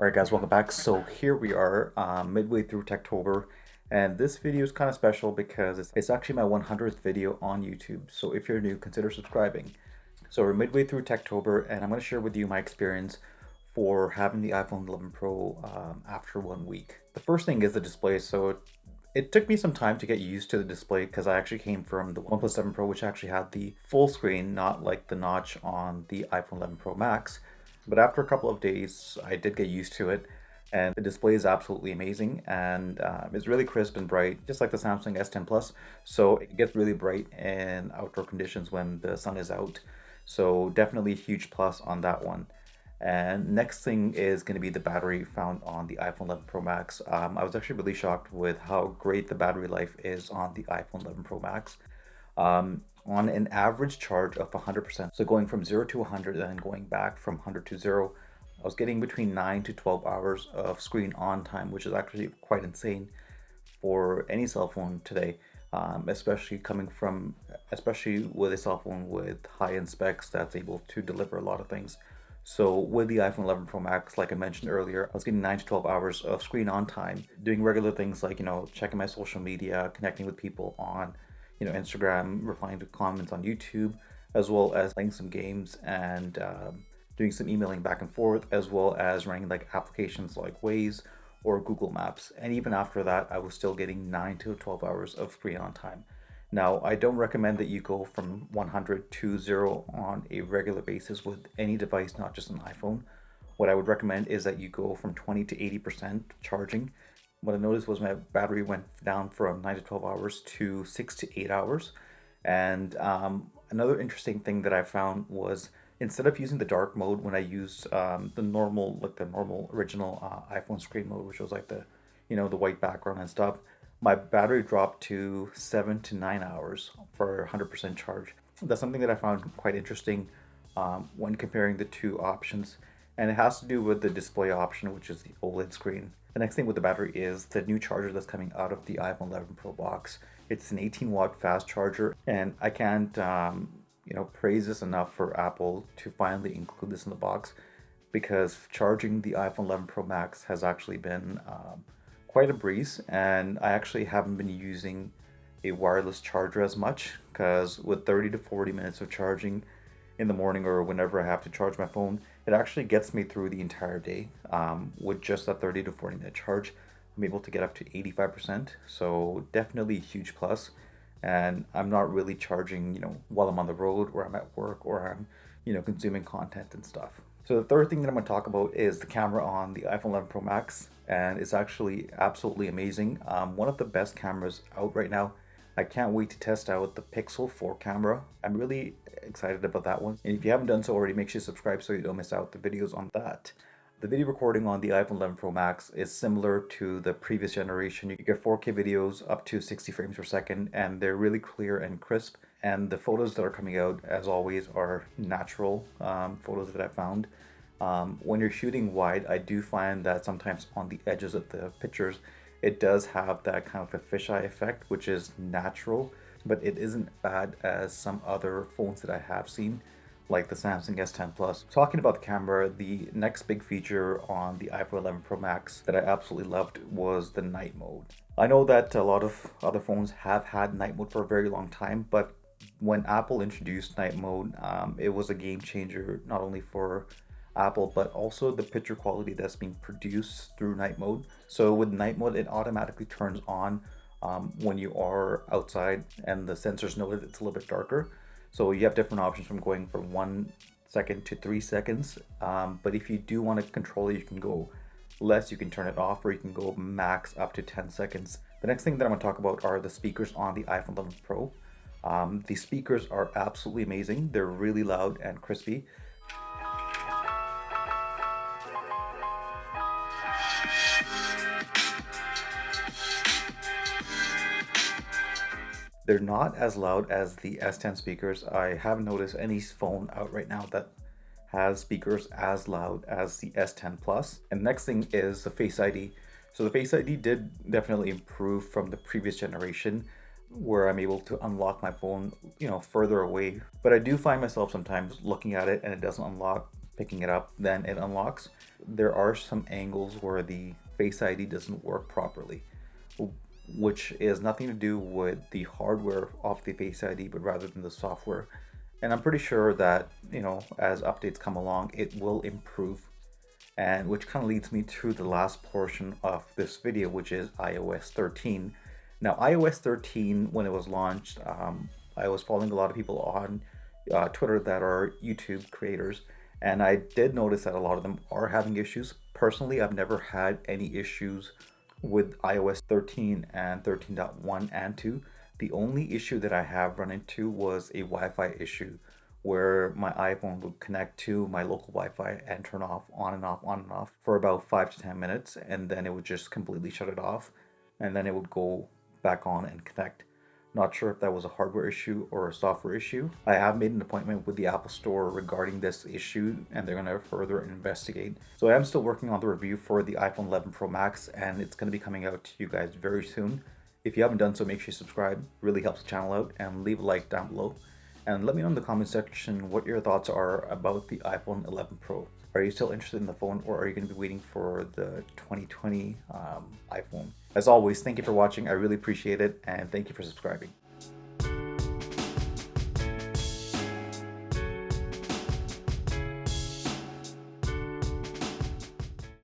Alright guys, welcome back. So here we are midway through Techtober, and this video is kind of special because it's actually my 100th video on YouTube. So if you're new, consider subscribing. So we're midway through Techtober, and I'm going to share with you my experience for having the iPhone 11 Pro after 1 week. The first thing is the display. So it took me some time to get used to the display because I actually came from the OnePlus 7 Pro, which actually had the full screen, not like the notch on the iPhone 11 Pro Max. But after a couple of days, I did get used to it, and the display is absolutely amazing, and it's really crisp and bright, just like the Samsung S10 Plus. So it gets really bright in outdoor conditions when the sun is out. So definitely a huge plus on that one. And next thing is going to be the battery found on the iPhone 11 Pro Max. I was actually really shocked with how great the battery life is on the iPhone 11 Pro Max. On an average charge of 100%, so going from 0 to 100 and then going back from 100 to 0, I was getting between 9 to 12 hours of screen on time, which is actually quite insane for any cell phone today, especially with a cell phone with high-end specs that's able to deliver a lot of things. So with the iPhone 11 Pro Max, like I mentioned earlier, I was getting 9 to 12 hours of screen on time, doing regular things like, checking my social media, connecting with people on, Instagram, replying to comments on YouTube, as well as playing some games and doing some emailing back and forth, as well as running like applications like Waze or Google Maps. And even after that, I was still getting 9 to 12 hours of screen on time. Now, I don't recommend that you go from 100 to 0 on a regular basis with any device, not just an iPhone. What I would recommend is that you go from 20 to 80% charging. What I noticed was my battery went down from 9 to 12 hours to 6 to 8 hours. And another interesting thing that I found was instead of using the dark mode when I used the normal original iPhone screen mode, which was like the white background and stuff, my battery dropped to 7 to 9 hours for 100% charge. That's something that I found quite interesting when comparing the two options, and it has to do with the display option, which is the OLED screen. The next thing with the battery is the new charger that's coming out of the iPhone 11 Pro box. It's an 18-watt fast charger, and I can't praise this enough for Apple to finally include this in the box, because charging the iPhone 11 Pro Max has actually been quite a breeze, and I actually haven't been using a wireless charger as much, because with 30 to 40 minutes of charging in the morning or whenever I have to charge my phone, it actually gets me through the entire day. With just a 30 to 40 minute charge, I'm able to get up to 85%, so definitely a huge plus. And I'm not really charging, while I'm on the road or I'm at work or I'm, consuming content and stuff. So the third thing that I'm going to talk about is the camera on the iPhone 11 Pro Max, and it's actually absolutely amazing. One of the best cameras out right now. I can't wait to test out the Pixel 4 camera. I'm really excited about that one. And if you haven't done so already, make sure you subscribe so you don't miss out the videos on that. The video recording on the iPhone 11 Pro Max is similar to the previous generation. You get 4K videos up to 60 frames per second, and they're really clear and crisp. And the photos that are coming out, as always, are natural photos that I found. When you're shooting wide, I do find that sometimes on the edges of the pictures, it does have that kind of a fisheye effect, which is natural, but it isn't bad as some other phones that I have seen, like the Samsung S10 Plus. Talking about the camera, the next big feature on the iPhone 11 Pro Max that I absolutely loved was the night mode. I know that a lot of other phones have had night mode for a very long time, but when Apple introduced night mode, it was a game changer, not only for Apple, but also the picture quality that's being produced through night mode. So with night mode, it automatically turns on when you are outside, and the sensors know that it's a little bit darker. So you have different options from going from 1 second to 3 seconds. But if you do want to control it, you can go less, you can turn it off, or you can go max up to 10 seconds. The next thing that I'm going to talk about are the speakers on the iPhone 11 Pro. The speakers are absolutely amazing. They're really loud and crispy. They're not as loud as the S10 speakers. I haven't noticed any phone out right now that has speakers as loud as the S10 Plus. And the next thing is the Face ID. So the Face ID did definitely improve from the previous generation, where I'm able to unlock my phone, further away. But I do find myself sometimes looking at it and it doesn't unlock, picking it up, then it unlocks. there are some angles where the Face ID doesn't work properly, which is nothing to do with the hardware of the Face ID, but rather than the software. And I'm pretty sure that, as updates come along, it will improve. And which kind of leads me to the last portion of this video, which is iOS 13. Now, iOS 13, when it was launched, I was following a lot of people on Twitter that are YouTube creators, and I did notice that a lot of them are having issues. Personally, I've never had any issues with iOS 13 and 13.1 and 2. The only issue that I have run into was a Wi-Fi issue where my iPhone would connect to my local Wi-Fi and turn off, on and off, on and off for about 5 to 10 minutes, and then it would just completely shut it off, and then it would go back on and connect. Not sure if that was a hardware issue or a software issue. I have made an appointment with the Apple Store regarding this issue, and they're going to further investigate. So I am still working on the review for the iPhone 11 Pro Max, and it's going to be coming out to you guys very soon. If you haven't done so, make sure you subscribe. It really helps the channel out, and leave a like down below. And let me know in the comment section what your thoughts are about the iPhone 11 Pro. Are you still interested in the phone, or are you going to be waiting for the 2020 iPhone? As always, thank you for watching. I really appreciate it, and thank you for subscribing.